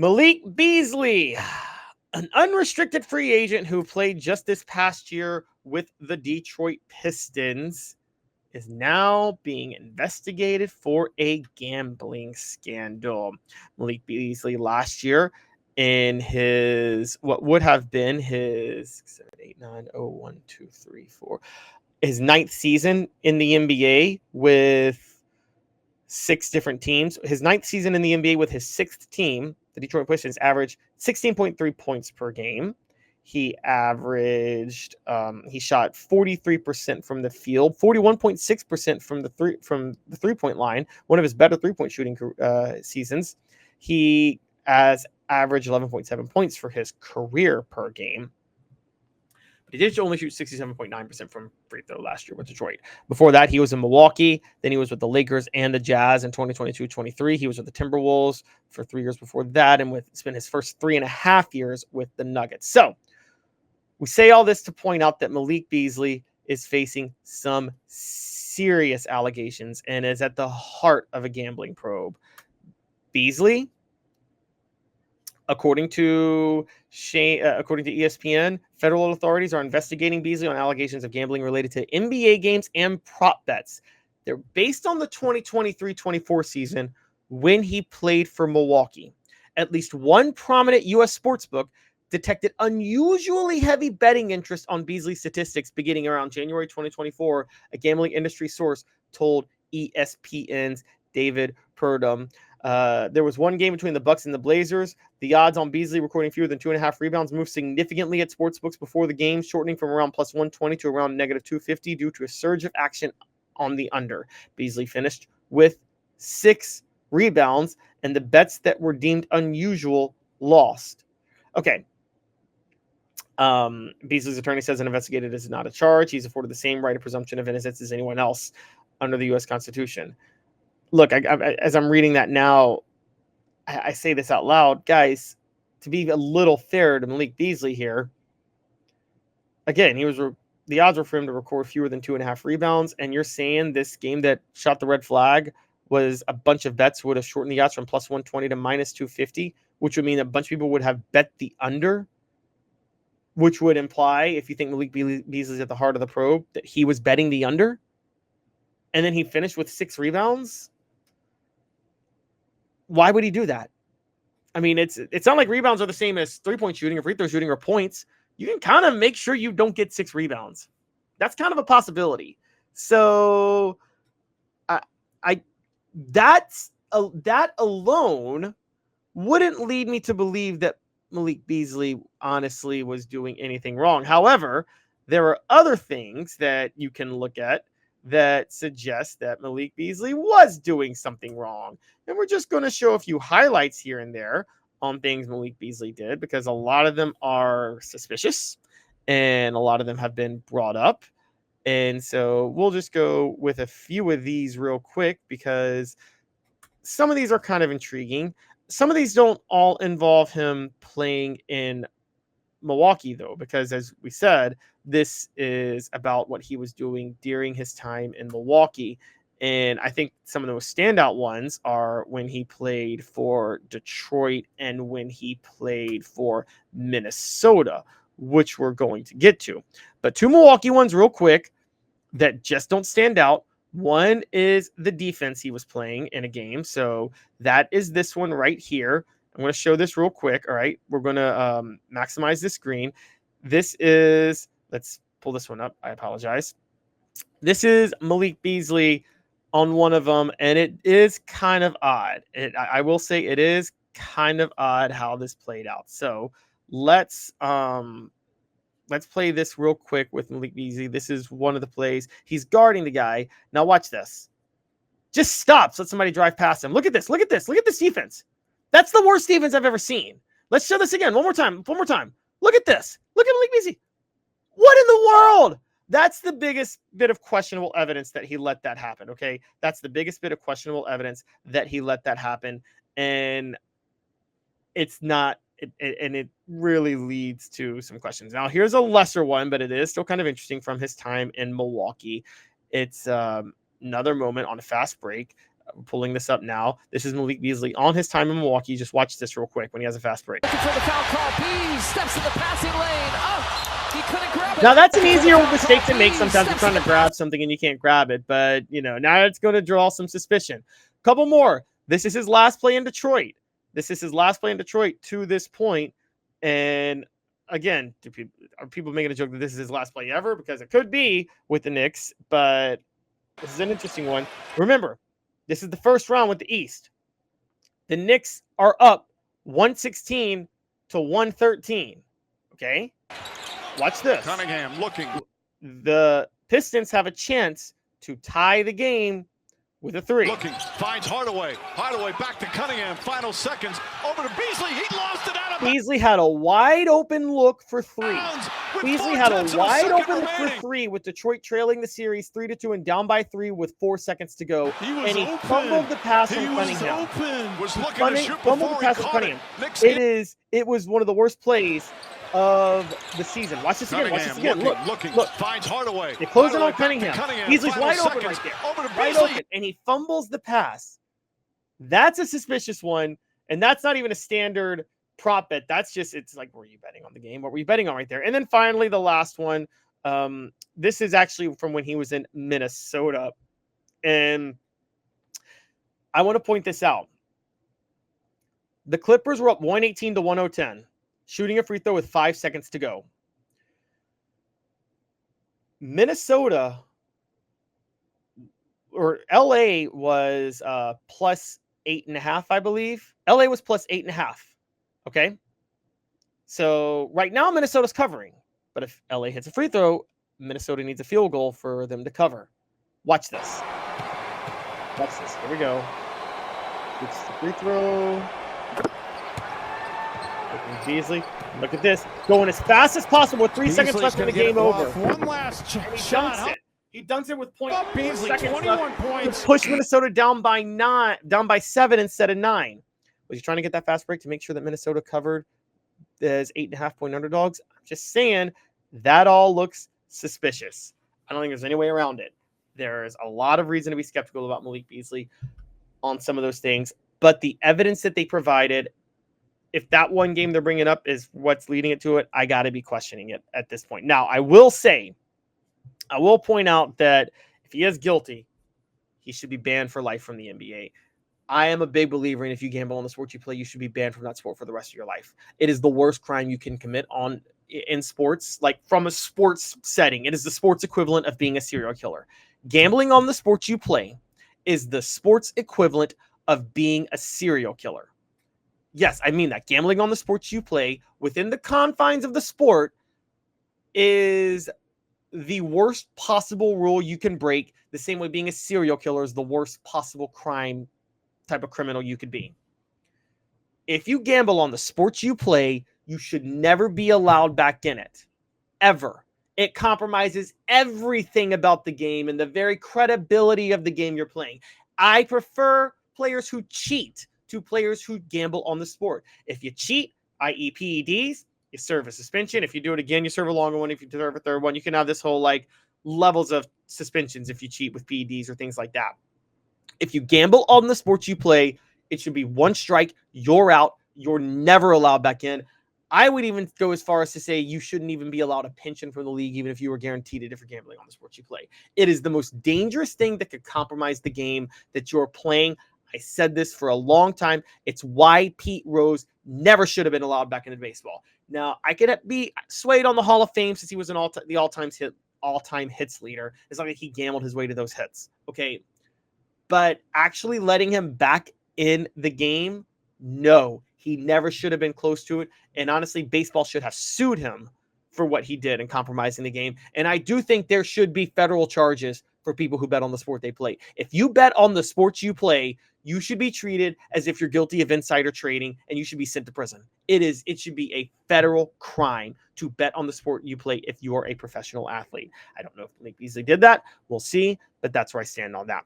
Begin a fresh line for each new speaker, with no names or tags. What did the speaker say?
Malik Beasley, an unrestricted free agent who played just this past year with the Detroit Pistons, is now being investigated for a gambling scandal. Malik Beasley last year, in his what would have been his 7, 8, 9, 0, 1, 2, 3, 4, his ninth season in the NBA with six different teams. His ninth season in the NBA with his sixth team, the Detroit Pistons, averaged 16.3 points per game. He shot 43% from the field, 41.6% from the 3-point line, one of his better 3-point shooting seasons. He has averaged 11.7 points for his career per game. But he did only shoot 67.9% from free throw last year with Detroit. Before that, he was in Milwaukee. Then he was with the Lakers and the Jazz in 2022-23. He was with the Timberwolves for 3 years before that, and spent his first 3.5 years with the Nuggets. So we say all this to point out that Malik Beasley is facing some serious allegations and is at the heart of a gambling probe. Beasley, according to ESPN, federal authorities are investigating Beasley on allegations of gambling related to NBA games and prop bets. They're based on the 2023-24 season when he played for Milwaukee. At least one prominent U.S. sportsbook detected unusually heavy betting interest on Beasley's statistics beginning around January 2024, a gambling industry source told ESPN's David Purdom. There was one game between the Bucks and the Blazers. The odds on Beasley recording fewer than 2.5 rebounds moved significantly at sportsbooks before the game, shortening from around plus 120 to around negative 250 due to a surge of action on the under. Beasley finished with 6 rebounds, and the bets that were deemed unusual lost. Okay. Beasley's attorney says an investigator is not a charge. He's afforded the same right of presumption of innocence as anyone else under the U.S. Constitution. Look, as I'm reading that now, I say this out loud, guys, to be a little fair to Malik Beasley here. Again, the odds were for him to record fewer than 2.5 rebounds, and you're saying this game that shot the red flag was a bunch of bets would have shortened the odds from plus 120 to minus 250, which would mean a bunch of people would have bet the under, which would imply, if you think Malik Beasley's at the heart of the probe, that he was betting the under, and then he finished with 6 rebounds. Why would he do that? I mean, it's not like rebounds are the same as 3-point shooting or free throw shooting or points. You can kind of make sure you don't get 6 rebounds. That's kind of a possibility. So, that alone wouldn't lead me to believe that Malik Beasley honestly was doing anything wrong. However, there are other things that you can look at that suggest that Malik Beasley was doing something wrong. And we're just going to show a few highlights here and there on things Malik Beasley did, because a lot of them are suspicious and a lot of them have been brought up. And so we'll just go with a few of these real quick, because some of these are kind of intriguing. Some of these don't all involve him playing in Milwaukee, though, because as we said, this is about what he was doing during his time in Milwaukee. And I think some of those standout ones are when he played for Detroit and when he played for Minnesota, which we're going to get to. But 2 Milwaukee ones real quick that just don't stand out. One is the defense he was playing in a game. So that is this one right here. I'm going to show this real quick. All right. We're going to maximize this screen. This is, let's pull this one up. I apologize. This is Malik Beasley on one of them, and it is kind of odd. I will say it is kind of odd how this played out. So let's play this real quick with Malik Beasley. This is one of the plays. He's guarding the guy. Now watch this. Just stops. Let somebody drive past him. Look at this. Look at this. Look at this defense. That's the worst defense I've ever seen. Let's show this again. One more time. Look at this. Look at Malik Beasley. What in the world? That's the biggest bit of questionable evidence that he let that happen, okay? That's the biggest bit of questionable evidence that he let that happen. And it's not, and it really leads to some questions. Now, here's a lesser one, but it is still kind of interesting from his time in Milwaukee. It's another moment on a fast break. I'm pulling this up now. This is Malik Beasley on his time in Milwaukee. Just watch this real quick when he has a fast break.
Looking for the foul call. Bees steps in the passing lane. Oh, he couldn't grab it.
Now, that's an easier mistake to make sometimes. You're trying to grab something and you can't grab it. But, now it's going to draw some suspicion. Couple more. This is his last play in Detroit. To this point. And again, are people making a joke that this is his last play ever? Because it could be with the Knicks, but this is an interesting one. Remember, this is the first round with the East. The Knicks are up 116 to 113. Okay? Watch this.
Cunningham looking.
The Pistons have a chance to tie the game with a 3.
Looking, finds Hardaway. Hardaway back to Cunningham. Final seconds. Over to Beasley. He lost it out of bounds.
Beasley had a wide open look for 3. Beasley had a wide open look for 3 with Detroit trailing the series 3-2 and down by 3 with 4 seconds to go. And he fumbled the pass from Cunningham.
Was looking to shoot
fumbled the
before
pass
he
from
caught
Cunningham. It was one of the worst plays of the season. Watch this again. Look.
Finds Hardaway.
They close it on Cunningham. Beasley's wide open right there.
Over to
Wide
Beasley.
open, and he fumbles the pass. That's a suspicious one, and that's not even a standard prop bet. That's just, it's like, were you betting on the game? What were you betting on right there? And then finally, the last one. This is actually from when he was in Minnesota, and I want to point this out. The Clippers were up 118 to 110. Shooting a free throw with 5 seconds to go. Minnesota or LA was plus 8.5, I believe. LA was plus 8.5. Okay. So right now Minnesota's covering. But if LA hits a free throw, Minnesota needs a field goal for them to cover. Watch this. Here we go. It's the free throw. Beasley, look at this. Going as fast as possible with 3 seconds left in the game over.
One last shot.
He dunks it with
Beasley, 21
left
points.
to push Minnesota down by 7 instead of 9. Was he trying to get that fast break to make sure that Minnesota covered as 8.5-point underdogs? I'm just saying that all looks suspicious. I don't think there's any way around it. There's a lot of reason to be skeptical about Malik Beasley on some of those things, but the evidence that they provided, if that one game they're bringing up is what's leading it to it, I got to be questioning it at this point. Now, I will point out that if he is guilty, he should be banned for life from the NBA. I am a big believer in if you gamble on the sport you play, you should be banned from that sport for the rest of your life. It is the worst crime you can commit in sports, like from a sports setting. It is the sports equivalent of being a serial killer. Gambling on the sports you play is the sports equivalent of being a serial killer. Yes, I mean that. Gambling on the sports you play within the confines of the sport is the worst possible rule you can break, the same way being a serial killer is the worst possible crime type of criminal you could be. If you gamble on the sports you play, you should never be allowed back in it. Ever. It compromises everything about the game and the very credibility of the game you're playing. I prefer players who cheat to players who gamble on the sport. If you cheat, i.e. PEDs, you serve a suspension. If you do it again, you serve a longer one. If you serve a third one, you can have this whole levels of suspensions if you cheat with PEDs or things like that. If you gamble on the sports you play, it should be one strike. You're out. You're never allowed back in. I would even go as far as to say you shouldn't even be allowed a pension from the league, even if you were guaranteed it if you're gambling on the sports you play. It is the most dangerous thing that could compromise the game that you're playing. I said this for a long time. It's why Pete Rose never should have been allowed back into baseball. Now, I could be swayed on the Hall of Fame since he was the all-time hits leader. It's not like he gambled his way to those hits. Okay. But actually letting him back in the game, no. He never should have been close to it. And honestly, baseball should have sued him for what he did in compromising the game. And I do think there should be federal charges for people who bet on the sport they play. If you bet on the sports you play, you should be treated as if you're guilty of insider trading and you should be sent to prison. It should be a federal crime to bet on the sport you play if you are a professional athlete. I don't know if Malik Beasley did that. We'll see, but that's where I stand on that.